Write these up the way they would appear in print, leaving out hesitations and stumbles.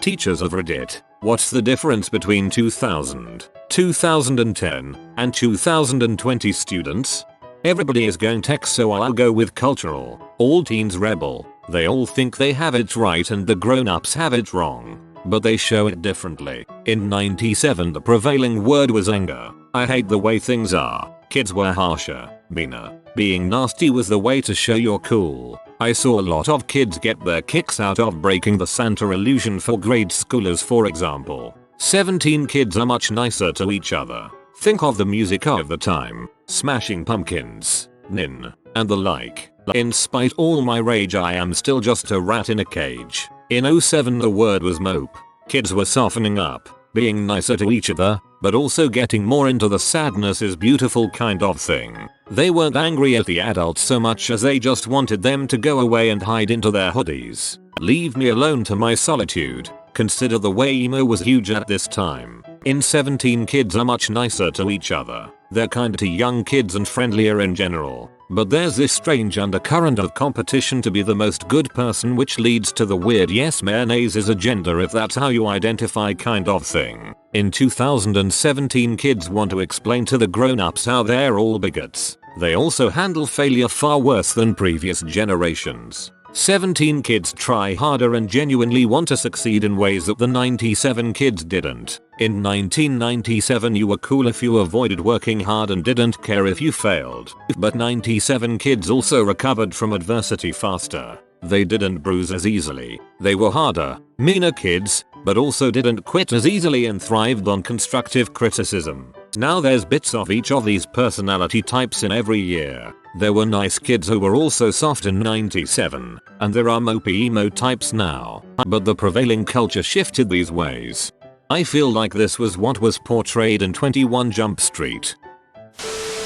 Teachers of Reddit, what's the difference between 2000, 2010, and 2020 students? Everybody is going tech, so I'll go with cultural. All teens rebel. They all think they have it right and the grown-ups have it wrong. But they show it differently. In 97 the prevailing word was anger. I hate the way things are. Kids were harsher, meaner. Being nasty was the way to show you're cool. I saw a lot of kids get their kicks out of breaking the Santa illusion for grade schoolers, for example. 17 kids are much nicer to each other. Think of the music of the time. Smashing Pumpkins, Nin, and the like. In spite all my rage, I am still just a rat in a cage. In 07 the word was mope. Kids were softening up, being nicer to each other, but also getting more into the sadness is beautiful kind of thing. They weren't angry at the adults so much as they just wanted them to go away and hide into their hoodies. Leave me alone to my solitude. Consider the way emo was huge at this time. In 17 kids are much nicer to each other. They're kinder to young kids and friendlier in general. But there's this strange undercurrent of competition to be the most good person, which leads to the weird yes mayonnaise is a gender if that's how you identify kind of thing. In 2017 kids want to explain to the grown-ups how they're all bigots. They also handle failure far worse than previous generations. 17 kids try harder and genuinely want to succeed in ways that the 97 kids didn't. In 1997 you were cool if you avoided working hard and didn't care if you failed. But 97 kids also recovered from adversity faster. They didn't bruise as easily. They were harder, meaner kids, but also didn't quit as easily and thrived on constructive criticism. Now there's bits of each of these personality types in every year. There were nice kids who were also soft in 97, and there are mopey emo types now. But the prevailing culture shifted these ways. I feel like this was what was portrayed in 21 Jump Street.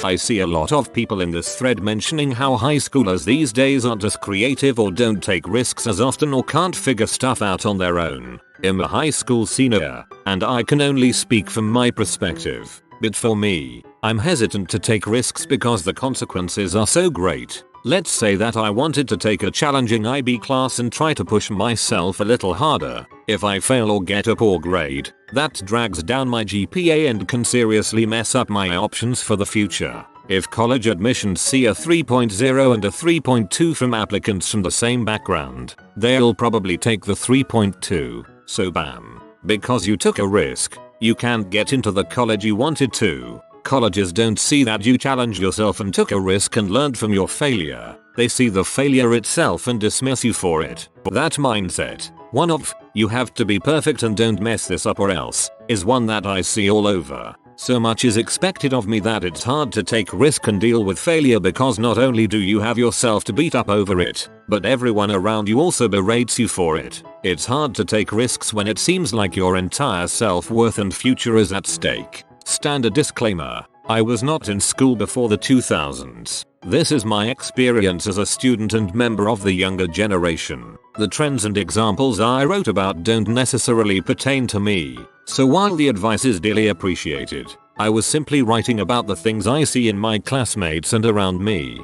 I see a lot of people in this thread mentioning how high schoolers these days aren't as creative or don't take risks as often or can't figure stuff out on their own. I'm a high school senior, and I can only speak from my perspective. But for me, I'm hesitant to take risks because the consequences are so great. Let's say that I wanted to take a challenging IB class and try to push myself a little harder. If I fail or get a poor grade, that drags down my GPA and can seriously mess up my options for the future. If college admissions see a 3.0 and a 3.2 from applicants from the same background, they'll probably take the 3.2. So bam. Because you took a risk, you can't get into the college you wanted to. Colleges don't see that you challenged yourself and took a risk and learned from your failure. They see the failure itself and dismiss you for it. That mindset, one of, you have to be perfect and don't mess this up or else, is one that I see all over. So much is expected of me that it's hard to take risk and deal with failure because not only do you have yourself to beat up over it, but everyone around you also berates you for it. It's hard to take risks when it seems like your entire self-worth and future is at stake. Standard disclaimer, I was not in school before the 2000s. This is my experience as a student and member of the younger generation. The trends and examples I wrote about don't necessarily pertain to me. So while the advice is dearly appreciated, I was simply writing about the things I see in my classmates and around me.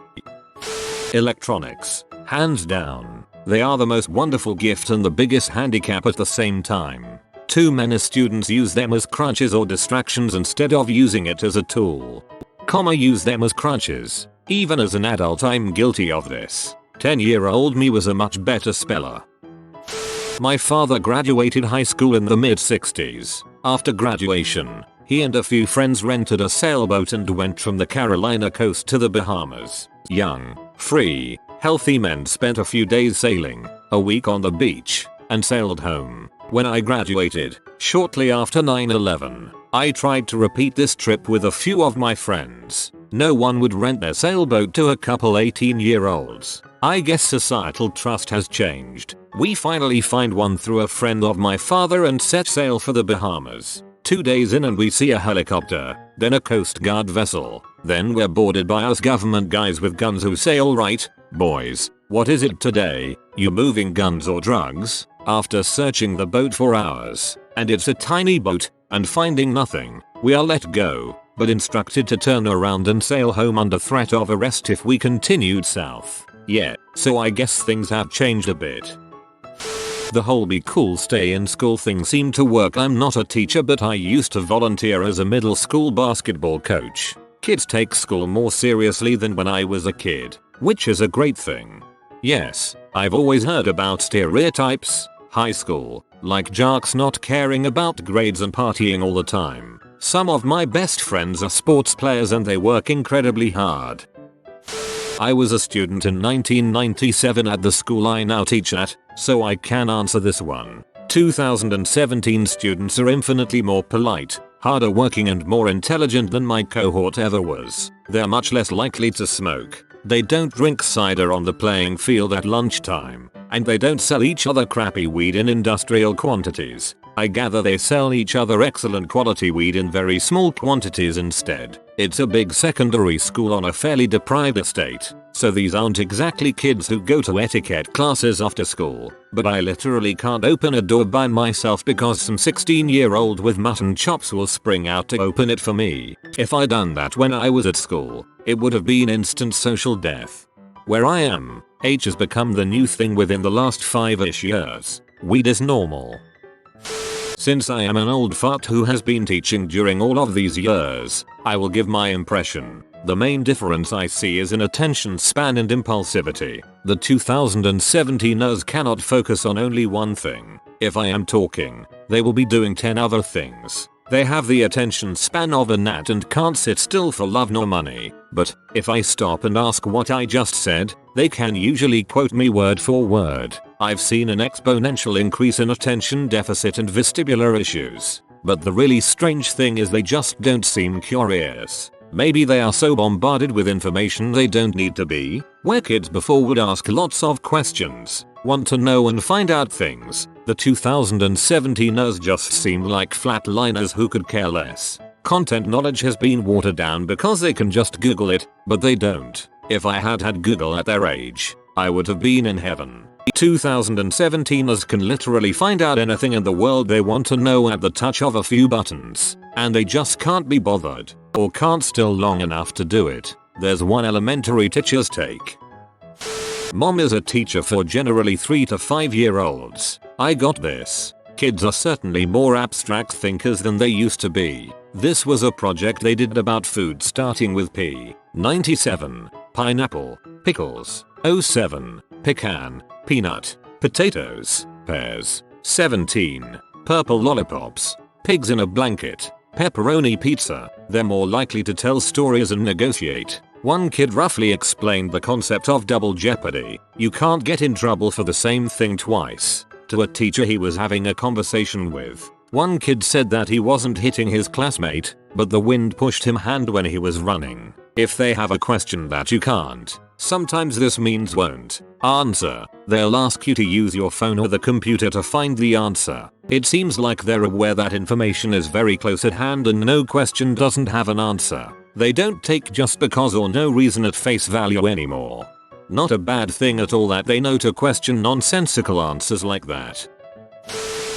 Electronics. Hands down. They are the most wonderful gift and the biggest handicap at the same time. Too many students use them as crutches or distractions instead of using it as a tool. Use them as crutches. Even as an adult I'm guilty of this. 10-year-old me was a much better speller. My father graduated high school in the mid-60s. After graduation, he and a few friends rented a sailboat and went from the Carolina coast to the Bahamas. Young, free, healthy men spent a few days sailing, a week on the beach, and sailed home. When I graduated, shortly after 9/11, I tried to repeat this trip with a few of my friends. No one would rent their sailboat to a couple 18-year-olds. I guess societal trust has changed. We finally find one through a friend of my father and set sail for the Bahamas. 2 days in and we see a helicopter, then a Coast Guard vessel. Then we're boarded by us government guys with guns who say, "Alright, boys, what is it today? You moving guns or drugs?" After searching the boat for hours, and it's a tiny boat, and finding nothing, we are let go, but instructed to turn around and sail home under threat of arrest if we continued south. Yeah, so I guess things have changed a bit. The whole be cool stay in school thing seemed to work. I'm not a teacher, but I used to volunteer as a middle school basketball coach. Kids take school more seriously than when I was a kid, which is a great thing. Yes, I've always heard about stereotypes. High school, like jocks not caring about grades and partying all the time. Some of my best friends are sports players and they work incredibly hard. I was a student in 1997 at the school I now teach at, so I can answer this one. 2017 students are infinitely more polite, harder working and more intelligent than my cohort ever was. They're much less likely to smoke. They don't drink cider on the playing field at lunchtime, and they don't sell each other crappy weed in industrial quantities. I gather they sell each other excellent quality weed in very small quantities instead. It's a big secondary school on a fairly deprived estate, so these aren't exactly kids who go to etiquette classes after school, but I literally can't open a door by myself because some 16-year-old with mutton chops will spring out to open it for me. If I'd done that when I was at school, it would have been instant social death. Where I am, H has become the new thing within the last 5-ish years. Weed is normal. Since I am an old fart who has been teaching during all of these years, I will give my impression. The main difference I see is in attention span and impulsivity. The 2017ers cannot focus on only one thing. If I am talking, they will be doing 10 other things. They have the attention span of a gnat and can't sit still for love nor money. But if I stop and ask what I just said, they can usually quote me word for word. I've seen an exponential increase in attention deficit and vestibular issues. But the really strange thing is they just don't seem curious. Maybe they are so bombarded with information they don't need to be. Where kids before would ask lots of questions, want to know and find out things, the 2017ers just seem like flatliners who could care less. Content knowledge has been watered down because they can just Google it, but they don't. If I had had Google at their age, I would have been in heaven. 2017ers can literally find out anything in the world they want to know at the touch of a few buttons, and they just can't be bothered, or can't still long enough to do it. There's one elementary teacher's take. Mom is a teacher for generally 3 to 5-year-olds. I got this. Kids are certainly more abstract thinkers than they used to be. This was a project they did about food starting with P. 97. Pineapple. Pickles. 07. Pecan. Peanut. Potatoes. Pears. 17. Purple lollipops. Pigs in a blanket. Pepperoni pizza. They're more likely to tell stories and negotiate. One kid roughly explained the concept of double jeopardy. You can't get in trouble for the same thing twice. To a teacher he was having a conversation with. One kid said that he wasn't hitting his classmate, but the wind pushed him hand when he was running. If they have a question that you can't, sometimes this means won't answer, they'll ask you to use your phone or the computer to find the answer. It seems like they're aware that information is very close at hand and no question doesn't have an answer. They don't take just because or no reason at face value anymore. Not a bad thing at all that they know to question nonsensical answers like that.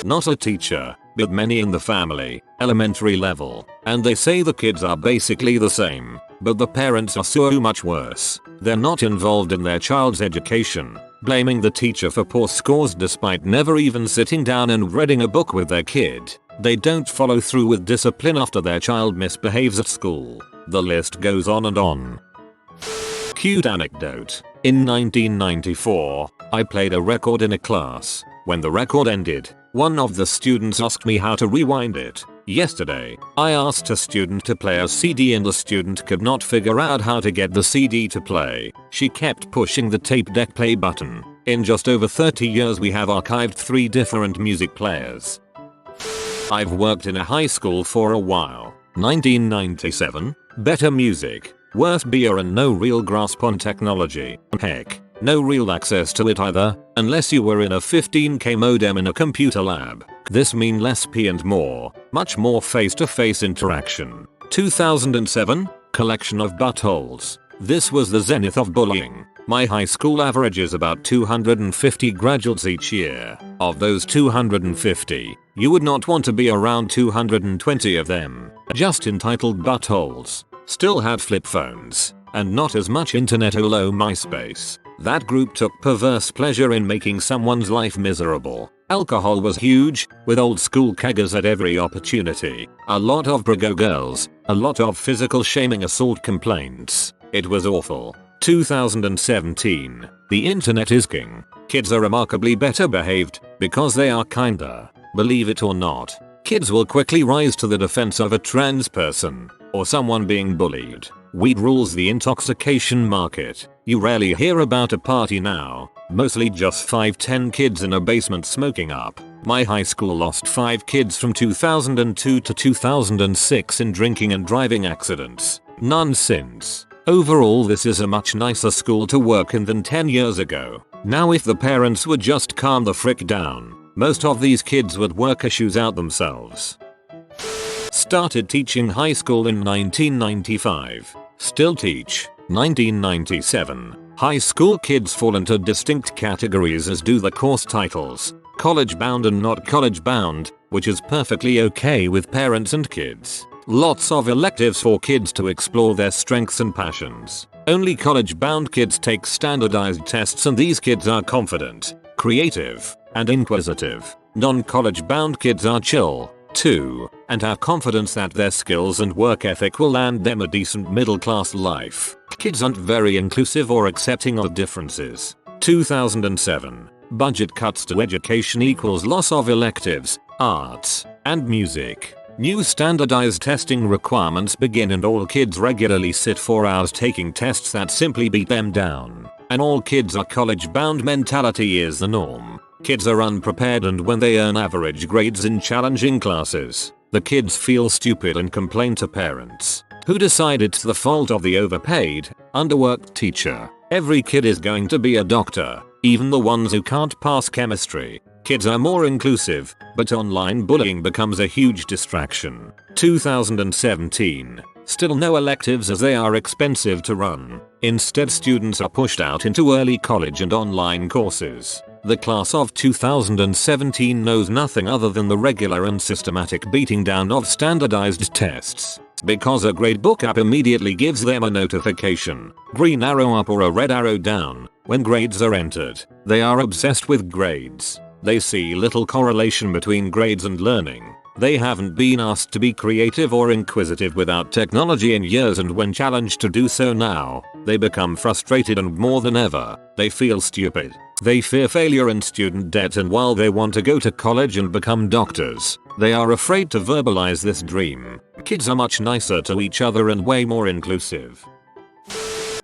Not a teacher, but many in the family, elementary level, and they say the kids are basically the same, but the parents are so much worse. They're not involved in their child's education, blaming the teacher for poor scores despite never even sitting down and reading a book with their kid. They don't follow through with discipline after their child misbehaves at school. The list goes on and on. Cute anecdote. In 1994, I played a record in a class. When the record ended, one of the students asked me how to rewind it. Yesterday, I asked a student to play a CD and the student could not figure out how to get the CD to play. She kept pushing the tape deck play button. In just over 30 years we have archived 3 different music players. I've worked in a high school for a while. 1997, better music, worse beer and no real grasp on technology. Heck, no real access to it either, unless you were in a 15K modem in a computer lab. This mean less P and much more face-to-face interaction. 2007, collection of buttholes. This was the zenith of bullying. My high school averages about 250 graduates each year. Of those 250, you would not want to be around 220 of them. Just entitled buttholes. Still had flip phones, and not as much internet MySpace. That group took perverse pleasure in making someone's life miserable. Alcohol was huge, with old school keggers at every opportunity. A lot of brago girls, a lot of physical shaming assault complaints. It was awful. 2017. The internet is king. Kids are remarkably better behaved because they are kinder. Believe it or not, kids will quickly rise to the defense of a trans person or someone being bullied. Weed rules the intoxication market. You rarely hear about a party now. Mostly just 5-10 kids in a basement smoking up. My high school lost 5 kids from 2002 to 2006 in drinking and driving accidents. None since. Overall, this is a much nicer school to work in than 10 years ago. Now if the parents would just calm the frick down, most of these kids would work issues out themselves. Started teaching high school in 1995. Still teach. 1997. High school kids fall into distinct categories as do the course titles. College bound and not college bound, which is perfectly okay with parents and kids. Lots of electives for kids to explore their strengths and passions. Only college bound kids take standardized tests, and these kids are confident, creative, and inquisitive. Non-college bound kids are chill, too, and have confidence that their skills and work ethic will land them a decent middle-class life. Kids aren't very inclusive or accepting of differences. 2007. Budget cuts to education equals loss of electives, arts, and music. New standardized testing requirements begin, and all kids regularly sit 4 hours taking tests that simply beat them down. An all kids are college bound mentality is the norm. Kids are unprepared, and when they earn average grades in challenging classes, the kids feel stupid and complain to parents, who decide it's the fault of the overpaid, underworked teacher. Every kid is going to be a doctor, even the ones who can't pass chemistry. Kids are more inclusive, but online bullying becomes a huge distraction. 2017. Still no electives as they are expensive to run. Instead, students are pushed out into early college and online courses. The class of 2017 knows nothing other than the regular and systematic beating down of standardized tests. Because a gradebook app immediately gives them a notification, green arrow up or a red arrow down, when grades are entered. They are obsessed with grades. They see little correlation between grades and learning. They haven't been asked to be creative or inquisitive without technology in years, and when challenged to do so now, they become frustrated, and more than ever, they feel stupid. They fear failure and student debt, and while they want to go to college and become doctors, they are afraid to verbalize this dream. Kids are much nicer to each other and way more inclusive.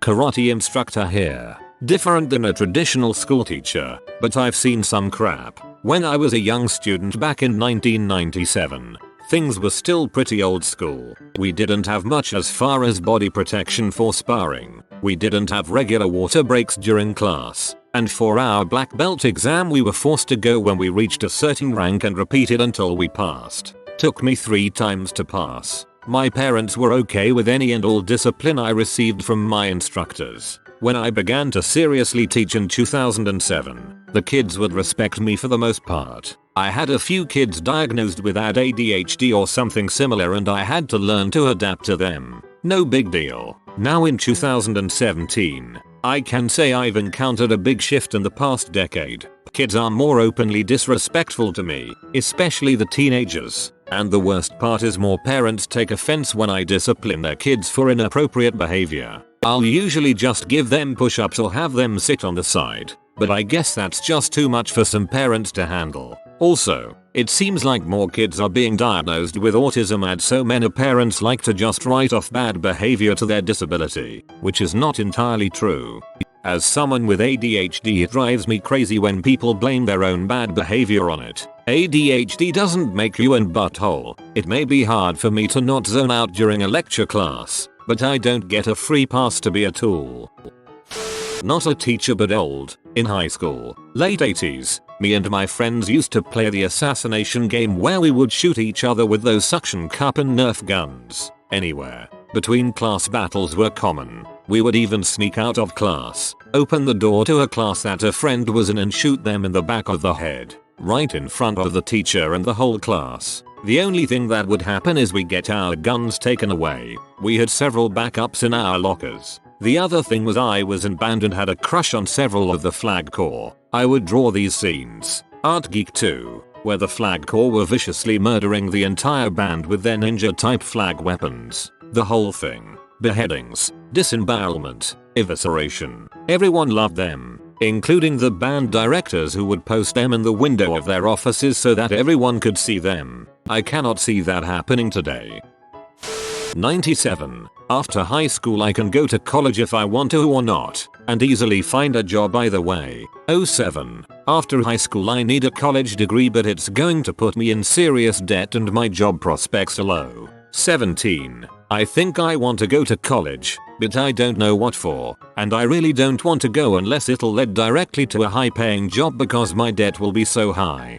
Karate instructor here. Different than a traditional school teacher, but I've seen some crap. When I was a young student back in 1997, things were still pretty old school. We didn't have much as far as body protection for sparring. We didn't have regular water breaks during class. And for our black belt exam, we were forced to go when we reached a certain rank and repeat it until we passed. Took me 3 times to pass. My parents were okay with any and all discipline I received from my instructors. When I began to seriously teach in 2007, the kids would respect me for the most part. I had a few kids diagnosed with ADHD or something similar, and I had to learn to adapt to them. No big deal. Now in 2017, I can say I've encountered a big shift in the past decade. Kids are more openly disrespectful to me, especially the teenagers. And the worst part is more parents take offense when I discipline their kids for inappropriate behavior. I'll usually just give them push-ups or have them sit on the side, but I guess that's just too much for some parents to handle. Also, it seems like more kids are being diagnosed with autism, and so many parents like to just write off bad behavior to their disability, which is not entirely true. As someone with ADHD, it drives me crazy when people blame their own bad behavior on it. ADHD doesn't make you a butthole. It may be hard for me to not zone out during a lecture class, but I don't get a free pass to be a tool. Not a teacher but old. In high school, late 80s, me and my friends used to play the assassination game where we would shoot each other with those suction cup and Nerf guns. Anywhere. Between class battles were common. We would even sneak out of class, open the door to a class that a friend was in, and shoot them in the back of the head, right in front of the teacher and the whole class. The only thing that would happen is we get our guns taken away. We had several backups in our lockers. The other thing was I was in band and had a crush on several of the flag corps. I would draw these scenes, Art Geek 2, where the Flag Corps were viciously murdering the entire band with their ninja-type flag weapons. The whole thing. Beheadings, disembowelment, evisceration. Everyone loved them, including the band directors who would post them in the window of their offices so that everyone could see them. I cannot see that happening today. 97. After high school I can go to college if I want to or not, and easily find a job either way. 07. After high school I need a college degree but it's going to put me in serious debt and my job prospects are low. 17. I think I want to go to college, but I don't know what for, and I really don't want to go unless it'll lead directly to a high paying job because my debt will be so high.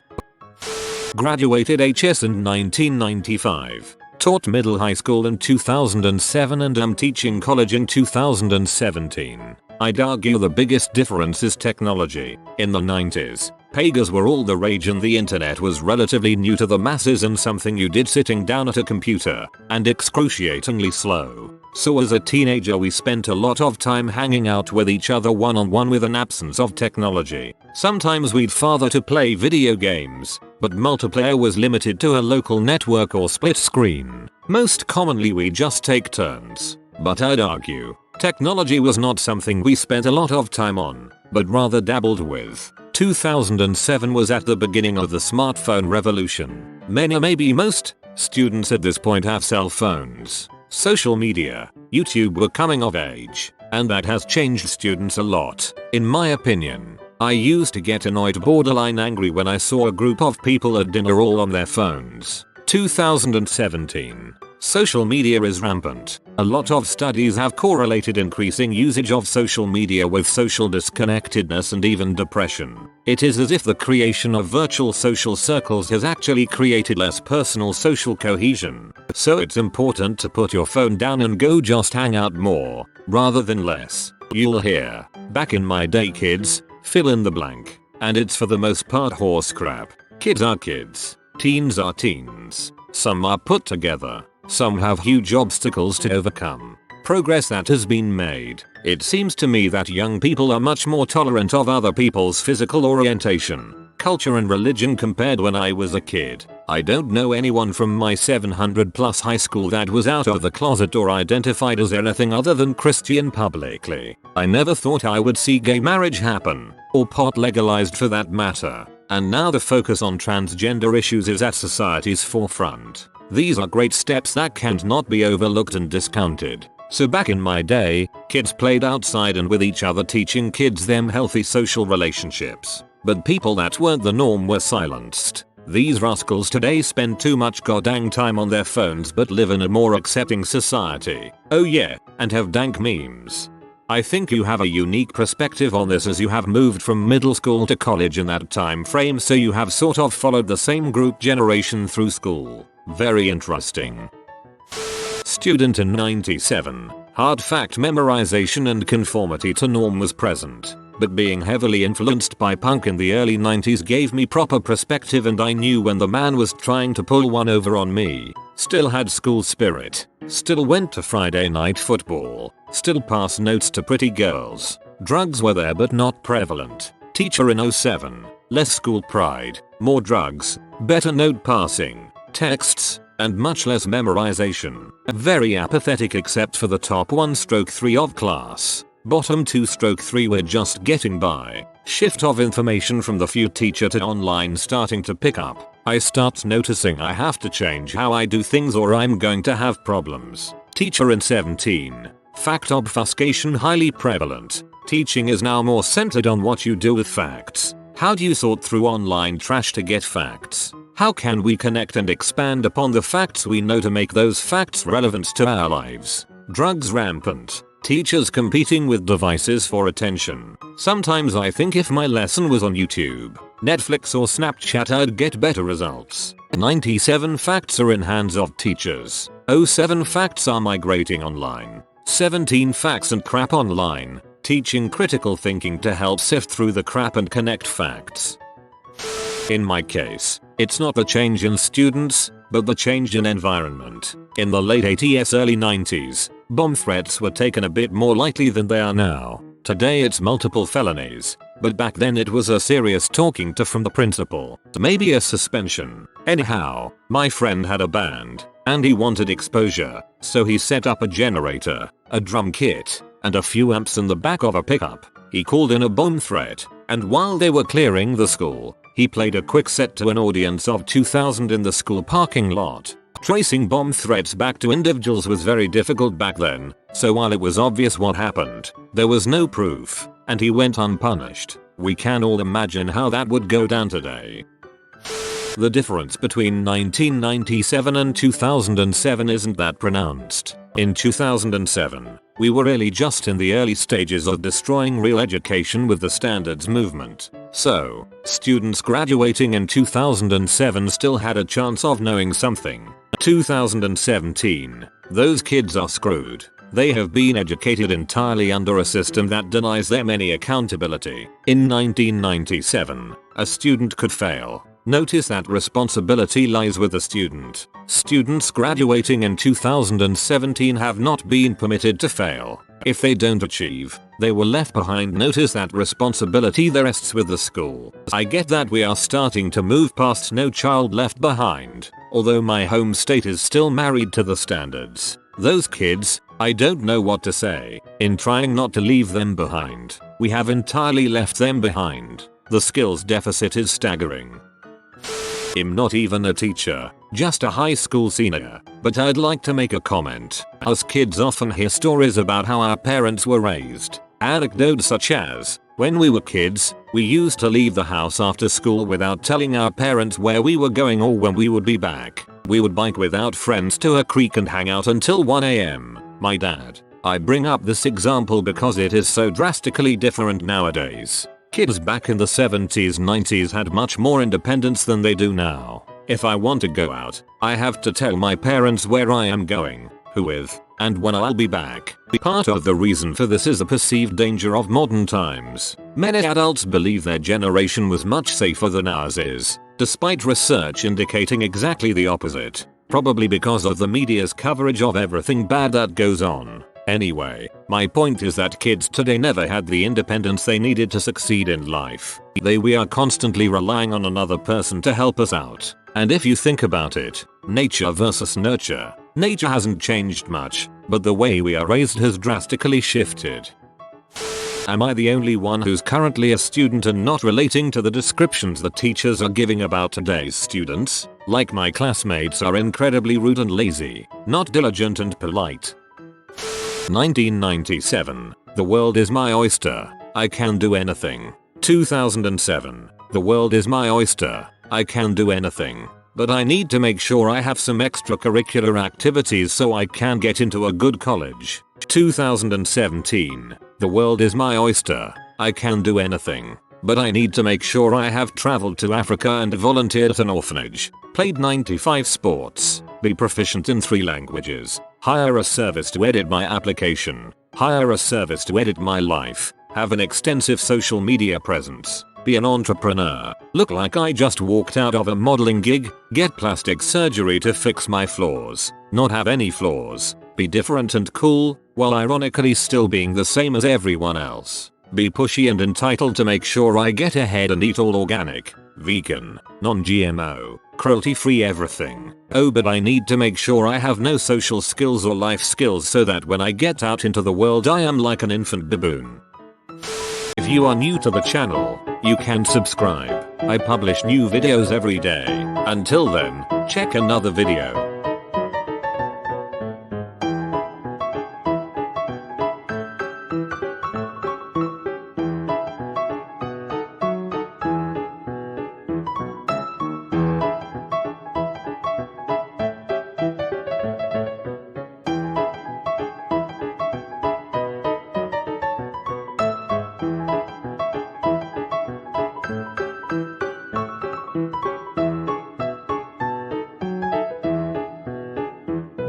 Graduated HS in 1995. Taught middle high school in 2007 and am teaching college in 2017. I'd argue the biggest difference is technology. In the 90s, pagers were all the rage and the internet was relatively new to the masses and something you did sitting down at a computer, and excruciatingly slow. So as a teenager we spent a lot of time hanging out with each other one-on-one with an absence of technology. Sometimes we'd father to play video games, but multiplayer was limited to a local network or split screen. Most commonly we just take turns. But I'd argue, technology was not something we spent a lot of time on, but rather dabbled with. 2007 was at the beginning of the smartphone revolution. Many, maybe most, students at this point have cell phones. Social media, YouTube were coming of age, and that has changed students a lot, in my opinion. I used to get annoyed, borderline angry when I saw a group of people at dinner all on their phones. 2017. Social media is rampant. A lot of studies have correlated increasing usage of social media with social disconnectedness and even depression. It is as if the creation of virtual social circles has actually created less personal social cohesion. So it's important to put your phone down and go just hang out more, rather than less. You'll hear, "Back in my day kids, fill in the blank." And it's for the most part horse crap. Kids are kids. Teens are teens. Some are put together. Some have huge obstacles to overcome. Progress that has been made. It seems to me that young people are much more tolerant of other people's physical orientation, culture and religion compared when I was a kid. I don't know anyone from my 700 plus high school that was out of the closet or identified as anything other than Christian publicly. I never thought I would see gay marriage happen, or pot legalized for that matter. And now the focus on transgender issues is at society's forefront. These are great steps that can't not be overlooked and discounted. So back in my day, kids played outside and with each other, teaching kids them healthy social relationships. But people that weren't the norm were silenced. These rascals today spend too much goddamn time on their phones but live in a more accepting society. Oh yeah, and have dank memes. I think you have a unique perspective on this as you have moved from middle school to college in that time frame, so you have sort of followed the same group generation through school. Very interesting. Student in 97. Hard fact memorization and conformity to norm was present, but being heavily influenced by punk in the early 90s gave me proper perspective and I knew when the man was trying to pull one over on me. Still had school spirit. Still went to Friday night football. Still passed notes to pretty girls. Drugs were there but not prevalent. Teacher in 07. Less school pride. More drugs. Better note passing. Texts. And much less memorization. Very apathetic except for the top 1/3 of class. Bottom 2/3 were just getting by. Shift of information from the few teacher to online starting to pick up. I start noticing I have to change how I do things or I'm going to have problems. Teacher in 17. Fact obfuscation highly prevalent. Teaching is now more centered on what you do with facts. How do you sort through online trash to get facts? How can we connect and expand upon the facts we know to make those facts relevant to our lives? Drugs rampant. Teachers competing with devices for attention. Sometimes I think if my lesson was on YouTube, Netflix or Snapchat I'd get better results. 97 facts are in hands of teachers. 07 facts are migrating online. 17 facts and crap online. Teaching critical thinking to help sift through the crap and connect facts. In my case, it's not the change in students, but the change in environment. In the late 80s, early 90s, bomb threats were taken a bit more lightly than they are now. Today it's multiple felonies. but back then it was a serious talking to from the principal, maybe a suspension. Anyhow, my friend had a band, and he wanted exposure, so he set up a generator, a drum kit, and a few amps in the back of a pickup. He called in a bomb threat, and while they were clearing the school, he played a quick set to an audience of 2,000 in the school parking lot. Tracing bomb threats back to individuals was very difficult back then, so while it was obvious what happened, there was no proof, and he went unpunished. We can all imagine how that would go down today. The difference between 1997 and 2007 isn't that pronounced. In 2007, we were really just in the early stages of destroying real education with the standards movement. So, students graduating in 2007 still had a chance of knowing something. 2017, those kids are screwed. They have been educated entirely under a system that denies them any accountability. In 1997, a student could fail. Notice that responsibility lies with the student. Students graduating in 2017 have not been permitted to fail. If they don't achieve, they were left behind. Notice that responsibility there rests with the school. I get that we are starting to move past No Child Left Behind, although my home state is still married to the standards. Those kids, I don't know what to say. In trying not to leave them behind, we have entirely left them behind. The skills deficit is staggering. I'm not even a teacher, just a high school senior, but I'd like to make a comment. Us kids often hear stories about how our parents were raised. Anecdotes such as, when we were kids, we used to leave the house after school without telling our parents where we were going or when we would be back. We would bike without friends to a creek and hang out until 1 AM. My dad. I bring up this example because it is so drastically different nowadays. Kids back in the 70s 90s had much more independence than they do now. If I want to go out, I have to tell my parents where I am going, who with, and when I'll be back. Part of the reason for this is the perceived danger of modern times. Many adults believe their generation was much safer than ours is, despite research indicating exactly the opposite. Probably because of the media's coverage of everything bad that goes on. Anyway, my point is that kids today never had the independence they needed to succeed in life. We are constantly relying on another person to help us out. And if you think about it, nature versus nurture, nature hasn't changed much, but the way we are raised has drastically shifted. Am I the only one who's currently a student and not relating to the descriptions the teachers are giving about today's students? Like my classmates are incredibly rude and lazy, not diligent and polite. 1997. The world is my oyster. I can do anything. 2007. The world is my oyster. I can do anything. But I need to make sure I have some extracurricular activities so I can get into a good college. 2017. The world is my oyster. I can do anything. But I need to make sure I have traveled to Africa and volunteered at an orphanage, played 95 sports, be proficient in 3 languages, hire a service to edit my application, hire a service to edit my life, have an extensive social media presence, be an entrepreneur, look like I just walked out of a modeling gig, get plastic surgery to fix my flaws, not have any flaws, be different and cool, while ironically still being the same as everyone else. Be pushy and entitled to make sure I get ahead and eat all organic, vegan, non-GMO, cruelty-free everything. Oh, but I need to make sure I have no social skills or life skills so that when I get out into the world I am like an infant baboon. If you are new to the channel, you can subscribe. I publish new videos every day. Until then, check another video.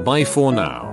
Bye for now.